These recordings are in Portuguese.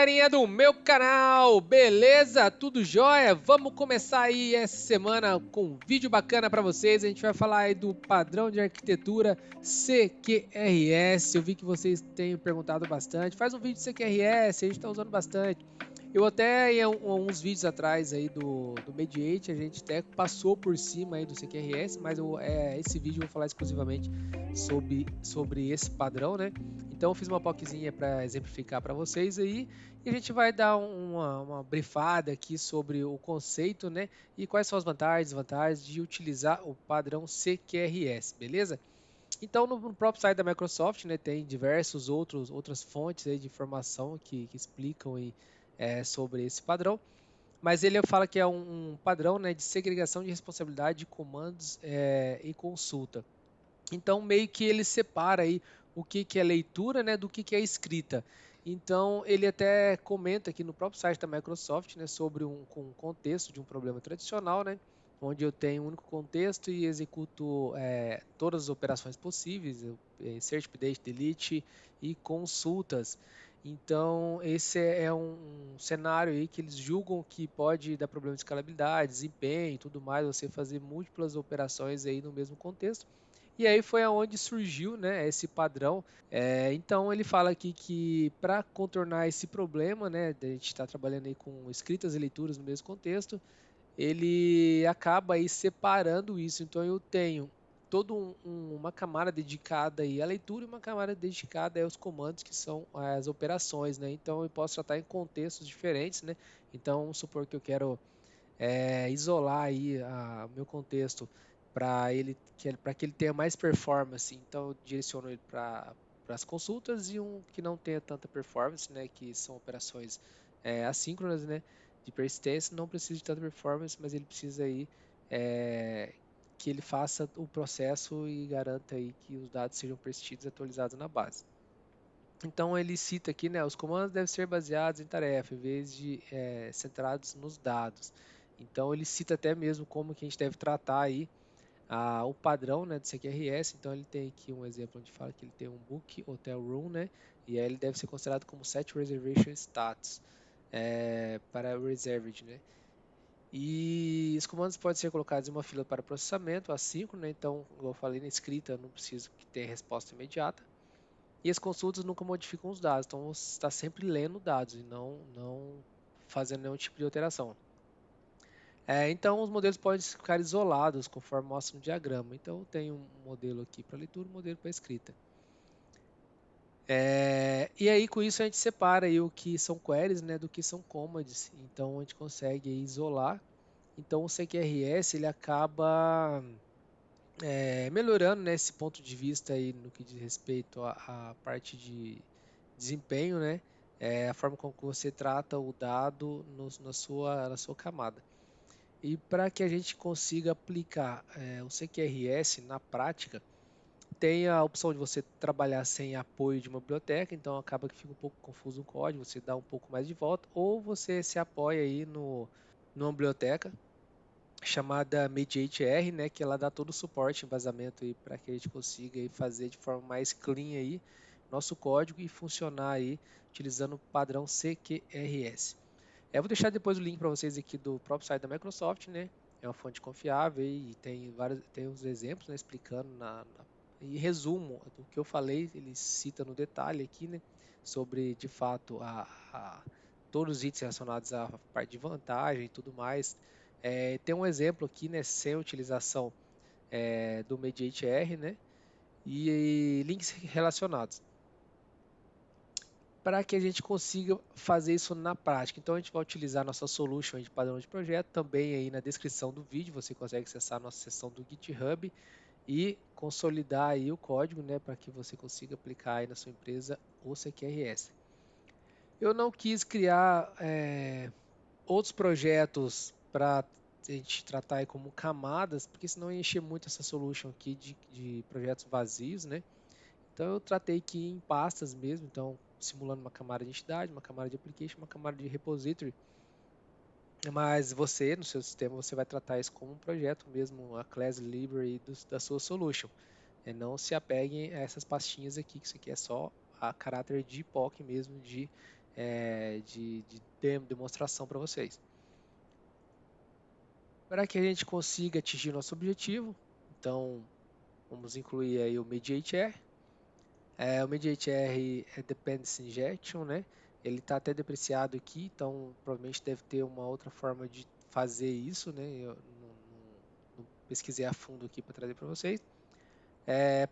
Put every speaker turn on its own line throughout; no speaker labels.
galerinha do meu canal, beleza? Tudo jóia? Vamos começar aí essa semana com um vídeo bacana para vocês. A gente vai falar aí do padrão de arquitetura CQRS. Eu vi que vocês têm perguntado bastante. Faz um vídeo de CQRS, a gente está usando bastante. Eu até, em uns vídeos atrás aí do Mediate, a gente até passou por cima aí do CQRS, mas esse vídeo eu vou falar exclusivamente sobre esse padrão, né? Então eu fiz uma POCzinha para exemplificar para vocês aí e a gente vai dar uma brifada aqui sobre o conceito, né? E quais são as vantagens e desvantagens de utilizar o padrão CQRS, beleza? Então no próprio site da Microsoft, né, tem diversos outras fontes aí de informação que explicam aí, sobre esse padrão. Mas ele fala que é um padrão, né, de segregação de responsabilidade de comandos e consulta. Então, meio que ele separa aí o que é leitura, né, do que é escrita. Então, ele até comenta aqui no próprio site da Microsoft, né, sobre um contexto de um problema tradicional, né, onde eu tenho um único contexto e executo todas as operações possíveis, insert, update, delete e consultas. Então, esse é um cenário aí que eles julgam que pode dar problema de escalabilidade, desempenho e tudo mais, você fazer múltiplas operações aí no mesmo contexto. E aí foi aonde surgiu, né, esse padrão. Então ele fala aqui que para contornar esse problema, né, de a gente estar trabalhando aí com escritas e leituras no mesmo contexto, ele acaba aí separando isso. Então eu tenho toda uma camada dedicada aí à leitura e uma camada dedicada aí aos comandos que são as operações, né? Então eu posso tratar em contextos diferentes, né? Então vamos supor que eu quero isolar aí o meu contexto para que ele tenha mais performance. Então eu direciono ele para as consultas e um que não tenha tanta performance, né, que são operações assíncronas, né, de persistência, não precisa de tanta performance, mas ele precisa aí é, que ele faça o processo e garanta aí que os dados sejam persistidos e atualizados na base. Então ele cita aqui, né, os comandos devem ser baseados em tarefa, em vez de centrados nos dados. Então ele cita até mesmo como que a gente deve tratar aí o padrão, né, do CQRS. Então ele tem aqui um exemplo onde fala que ele tem um book hotel room, né, e aí ele deve ser considerado como set reservation status para reserved, né. E os comandos podem ser colocados em uma fila para processamento assíncrono, né, então, como eu falei na escrita, não preciso que tenha resposta imediata. E as consultas nunca modificam os dados, então você está sempre lendo dados e não fazendo nenhum tipo de alteração. Então, os modelos podem ficar isolados, conforme mostra no diagrama. Então, eu tenho um modelo aqui para leitura e um modelo para escrita. E aí, com isso, a gente separa aí o que são queries, né, do que são commands. Então, a gente consegue aí isolar. Então, o CQRS ele acaba melhorando, né, esse ponto de vista aí no que diz respeito à parte de desempenho, né? A forma como que você trata o dado na sua camada. E para que a gente consiga aplicar o CQRS na prática, tem a opção de você trabalhar sem apoio de uma biblioteca, então acaba que fica um pouco confuso o código, você dá um pouco mais de volta, ou você se apoia aí numa biblioteca chamada MediateR, né, que ela dá todo o suporte, embasamento aí para que a gente consiga aí fazer de forma mais clean aí nosso código e funcionar aí utilizando o padrão CQRS. Eu vou deixar depois o link para vocês aqui do próprio site da Microsoft, né? É uma fonte confiável e tem uns exemplos, né, explicando em resumo do que eu falei, ele cita no detalhe aqui, né, sobre de fato todos os itens relacionados à parte de vantagem e tudo mais. Tem um exemplo aqui, né, sem utilização do Mediate R, né, e links relacionados para que a gente consiga fazer isso na prática. Então a gente vai utilizar nossa solution de padrão de projeto, também aí na descrição do vídeo você consegue acessar a nossa seção do GitHub e consolidar aí o código, né, para que você consiga aplicar aí na sua empresa o CQRS. Eu não quis criar outros projetos para a gente tratar aí como camadas, porque senão ia encher muito essa solution aqui de projetos vazios, né? Então eu tratei aqui em pastas mesmo, então simulando uma camada de entidade, uma camada de application, uma camada de repository. Mas você, no seu sistema, você vai tratar isso como um projeto mesmo, a class library da sua solution. Não se apeguem a essas pastinhas aqui, que isso aqui é só a caráter de POC mesmo, de de demonstração para vocês. Para que a gente consiga atingir nosso objetivo, então vamos incluir aí o MediateR. O MediateR é Dependency Injection, né? Ele está até depreciado aqui, então provavelmente deve ter uma outra forma de fazer isso, né? Eu não pesquisei a fundo aqui para trazer para vocês.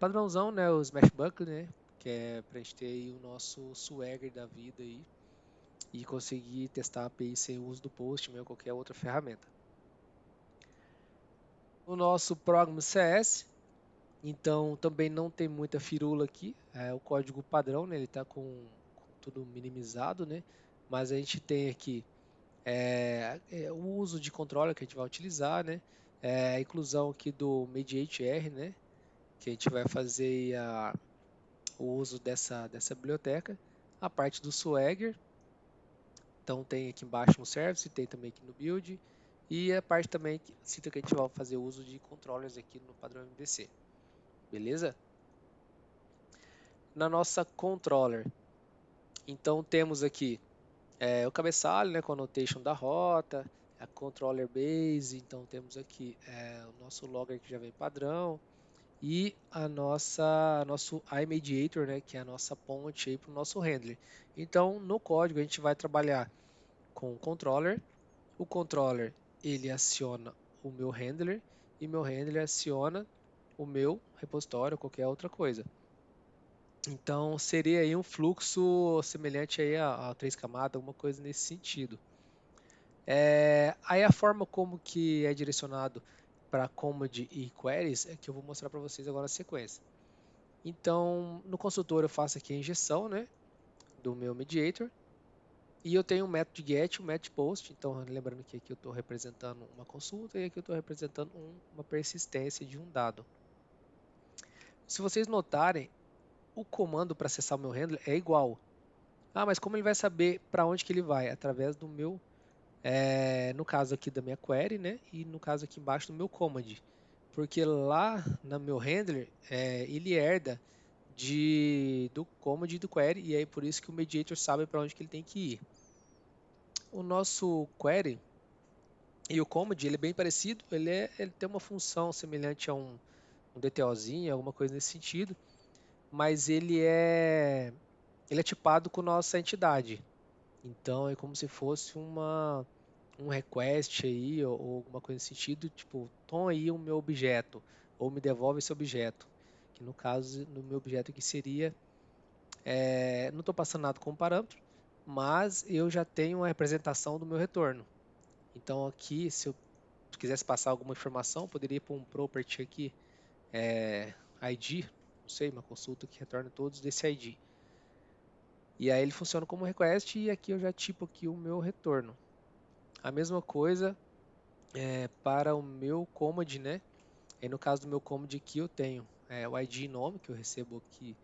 Padrãozão, né? O Smash Buckle, né? Que é para a gente ter aí o nosso Swagger da vida aí e conseguir testar a API sem o uso do Postman ou qualquer outra ferramenta. O nosso Program CS, então também não tem muita firula aqui, é o código padrão, né? Ele está com tudo minimizado, né? Mas a gente tem aqui o uso de controller que a gente vai utilizar, né? A inclusão aqui do MediateR, né? Que a gente vai fazer o uso dessa biblioteca. A parte do Swagger, então tem aqui embaixo no service, tem também aqui no build. E a parte também que cita que a gente vai fazer uso de controllers aqui no padrão MVC. Beleza? Na nossa controller, então temos aqui o cabeçalho, né, com a annotation da rota, a controller base, então temos aqui o nosso logger que já vem padrão e nosso iMediator, né, que é a nossa ponte aí para o nosso handler. Então no código a gente vai trabalhar com o controller ele aciona o meu handler e meu handler aciona o meu repositório ou qualquer outra coisa. Então seria aí um fluxo semelhante aí a três camadas, alguma coisa nesse sentido. Aí a forma como que é direcionado para command e queries é que eu vou mostrar para vocês agora na sequência. Então no consultor eu faço aqui a injeção, né, do meu mediator e eu tenho um método get e um método post. Então lembrando que aqui eu estou representando uma consulta e aqui eu estou representando uma persistência de um dado. Se vocês notarem, o comando para acessar o meu handler é igual. Ah, mas como ele vai saber para onde que ele vai? Através do meu, no caso aqui da minha query, né? E no caso aqui embaixo do meu command. Porque lá no meu handler, ele herda do command e do query, e aí por isso que o mediator sabe para onde que ele tem que ir. O nosso query e o command, ele é bem parecido, ele tem uma função semelhante a um DTOzinho, alguma coisa nesse sentido, mas ele é tipado com nossa entidade. Então é como se fosse um request aí, ou alguma coisa nesse sentido, tipo, toma aí o meu objeto, ou me devolve esse objeto. Que no caso, no meu objeto aqui seria, não estou passando nada como parâmetro, mas eu já tenho uma representação do meu retorno. Então aqui, se eu quisesse passar alguma informação, poderia ir para um property aqui, ID, não sei, uma consulta que retorna todos desse ID. E aí ele funciona como request e aqui eu já tipo aqui o meu retorno. A mesma coisa para o meu command, né? E no caso do meu command aqui eu tenho o ID nome que eu recebo aqui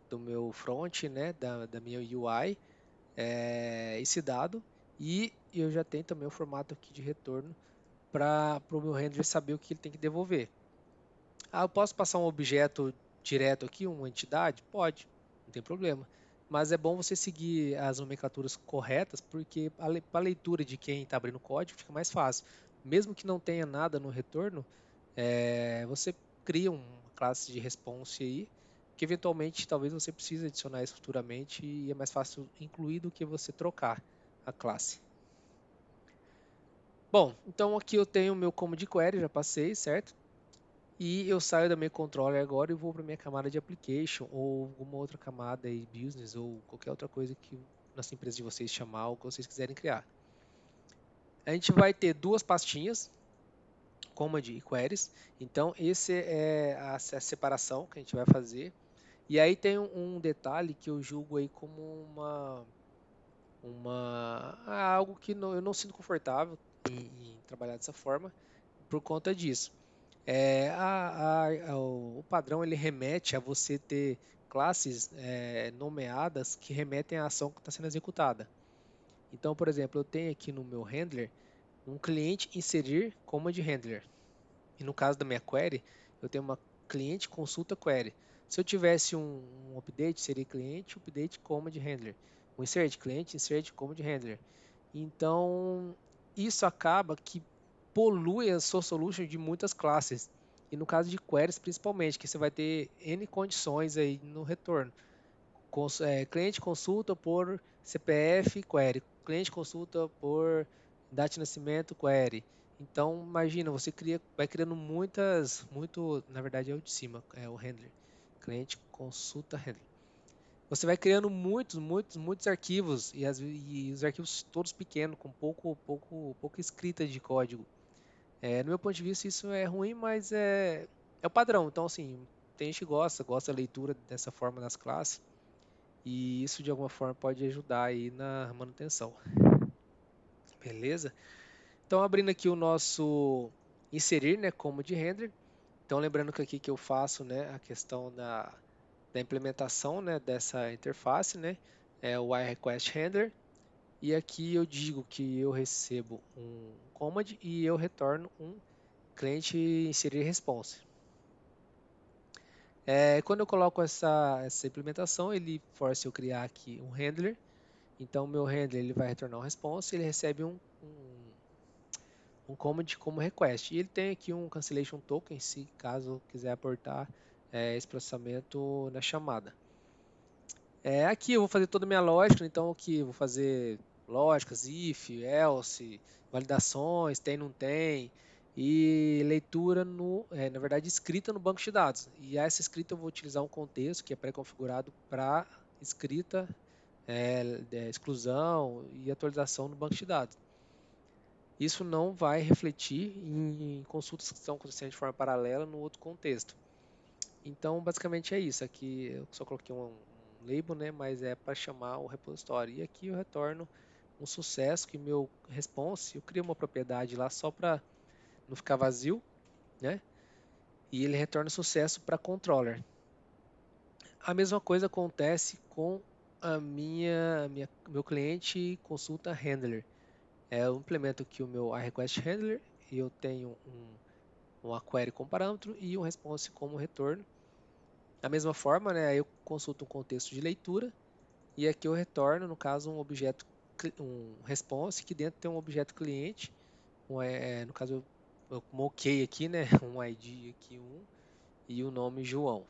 do meu front, né? Da minha UI, esse dado. E eu já tenho também o formato aqui de retorno para o meu handler saber o que ele tem que devolver. Ah, eu posso passar um objeto direto aqui, uma entidade? Pode, não tem problema. Mas é bom você seguir as nomenclaturas corretas, porque para a leitura de quem está abrindo o código fica mais fácil. Mesmo que não tenha nada no retorno, você cria uma classe de response aí, que eventualmente talvez você precise adicionar isso futuramente e é mais fácil incluir do que você trocar a classe. Bom, então aqui eu tenho o meu command query, já passei, certo? E eu saio da minha controller agora e vou para minha camada de application ou alguma outra camada aí, business ou qualquer outra coisa que nossa empresa de vocês chamar ou que vocês quiserem criar. A gente vai ter duas pastinhas, command e queries. Então, esse é a separação que a gente vai fazer. E aí tem um detalhe que eu julgo aí como algo que eu não sinto confortável em trabalhar dessa forma por conta disso. O padrão ele remete a você ter classes nomeadas que remetem à ação que está sendo executada. Então, por exemplo, eu tenho aqui no meu handler um cliente inserir command handler. E no caso da minha query, eu tenho uma cliente consulta query. Se eu tivesse um update, seria cliente update command handler. o insert, cliente, insert, command handler. Então, isso acaba que polui a sua solution de muitas classes. E no caso de queries, principalmente, que você vai ter N condições aí no retorno. Cliente consulta por CPF, query. Cliente consulta por data de nascimento, query. Então, imagina, você vai criando na verdade é o de cima, é o handler. Cliente consulta handler. Você vai criando muitos arquivos e os arquivos todos pequenos, com pouca escrita de código. No meu ponto de vista, isso é ruim, mas é o padrão. Então, assim, tem gente que gosta da leitura dessa forma nas classes, e isso de alguma forma pode ajudar aí na manutenção. Beleza? Então, abrindo aqui o nosso inserir, né, como de render. Então, lembrando que aqui que eu faço, né, a questão da implementação, né, dessa interface, né, é o iRequestHandler, e aqui eu digo que eu recebo um command e eu retorno um cliente inserir response. Quando eu coloco essa implementação, ele força eu criar aqui um handler. Então, o meu handler ele vai retornar um response, ele recebe um command como request. E ele tem aqui um cancellation token, se caso quiser aportar esse processamento na chamada. Aqui eu vou fazer toda a minha lógica, então aqui eu vou fazer lógicas, if, else, validações, tem, não tem, e leitura, na verdade, escrita no banco de dados. E essa escrita eu vou utilizar um contexto que é pré-configurado para escrita, exclusão e atualização no banco de dados. Isso não vai refletir em consultas que estão acontecendo de forma paralela no outro contexto. Então, basicamente é isso. Aqui eu só coloquei um label, né, mas é para chamar o repositório. E aqui eu retorno um sucesso que meu response, eu crio uma propriedade lá só para não ficar vazio, né? E ele retorna sucesso para controller. A mesma coisa acontece com meu cliente consulta handler. Eu implemento aqui o meu iRequestHandler e eu tenho uma query com parâmetro e um response como retorno. Da mesma forma, né, eu consulto um contexto de leitura e aqui eu retorno, no caso, um response que dentro tem um objeto cliente, no caso eu moquei aqui, né, um ID aqui e o nome João.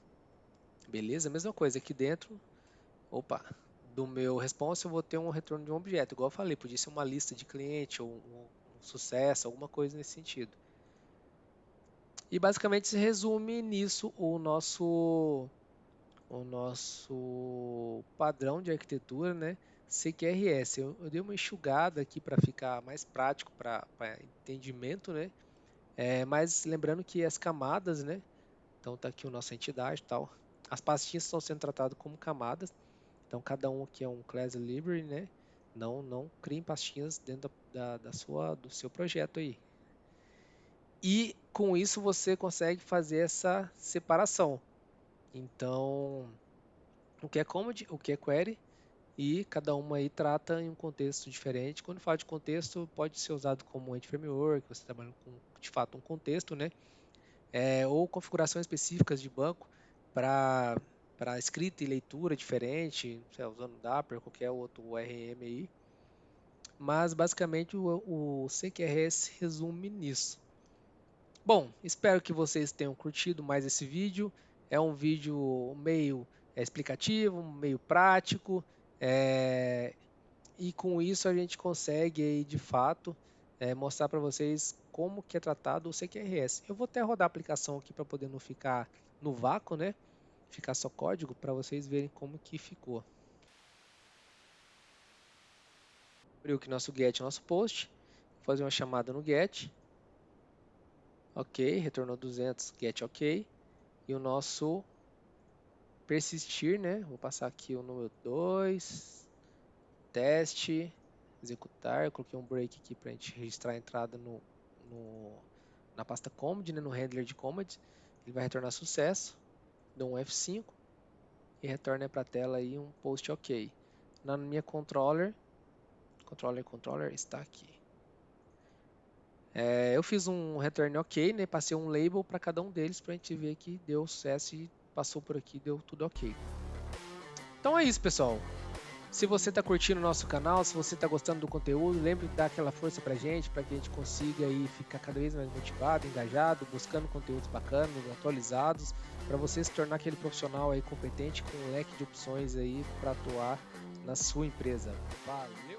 Beleza? Mesma coisa aqui dentro, do meu response eu vou ter um retorno de um objeto, igual eu falei, podia ser uma lista de cliente ou um sucesso, alguma coisa nesse sentido. E basicamente se resume nisso o nosso padrão de arquitetura, né? CQRS. Eu dei uma enxugada aqui para ficar mais prático para entendimento, né? Mas lembrando que as camadas, né? Então tá aqui a nossa entidade e tal. As pastinhas estão sendo tratadas como camadas. Então cada um aqui é um class library, né? Não criem pastinhas dentro do seu projeto aí. E com isso você consegue fazer essa separação. Então, o que é command, o que é query, e cada uma aí trata em um contexto diferente. Quando fala de contexto, pode ser usado como um framework, você trabalha com, de fato, um contexto, né? Ou configurações específicas de banco para escrita e leitura diferente, usando Dapper, ou qualquer outro ORM aí. Mas, basicamente, o CQRS resume nisso. Bom, espero que vocês tenham curtido mais esse vídeo. É um vídeo meio explicativo, meio prático, e com isso a gente consegue aí, de fato, mostrar para vocês como que é tratado o CQRS. Eu vou até rodar a aplicação aqui para poder não ficar no vácuo, né? Ficar só código para vocês verem como que ficou. Abriu aqui nosso get, nosso post. Vou fazer uma chamada no get. Ok, retornou 200, get ok. E o nosso persistir, né? Vou passar aqui o número 2, teste, executar. Eu coloquei um break aqui para a gente registrar a entrada na pasta command, né? No handler de command. Ele vai retornar sucesso. Dou um F5 e retorna para a tela aí um post ok. Na minha controller está aqui. Eu fiz um return ok, né? Passei um label para cada um deles para a gente ver que deu sucesso e passou por aqui, deu tudo ok. Então é isso, pessoal. Se você está curtindo o nosso canal, se você está gostando do conteúdo, lembre de dar aquela força pra gente, para que a gente consiga aí ficar cada vez mais motivado, engajado, buscando conteúdos bacanas, atualizados, para você se tornar aquele profissional aí competente com um leque de opções aí para atuar na sua empresa. Valeu!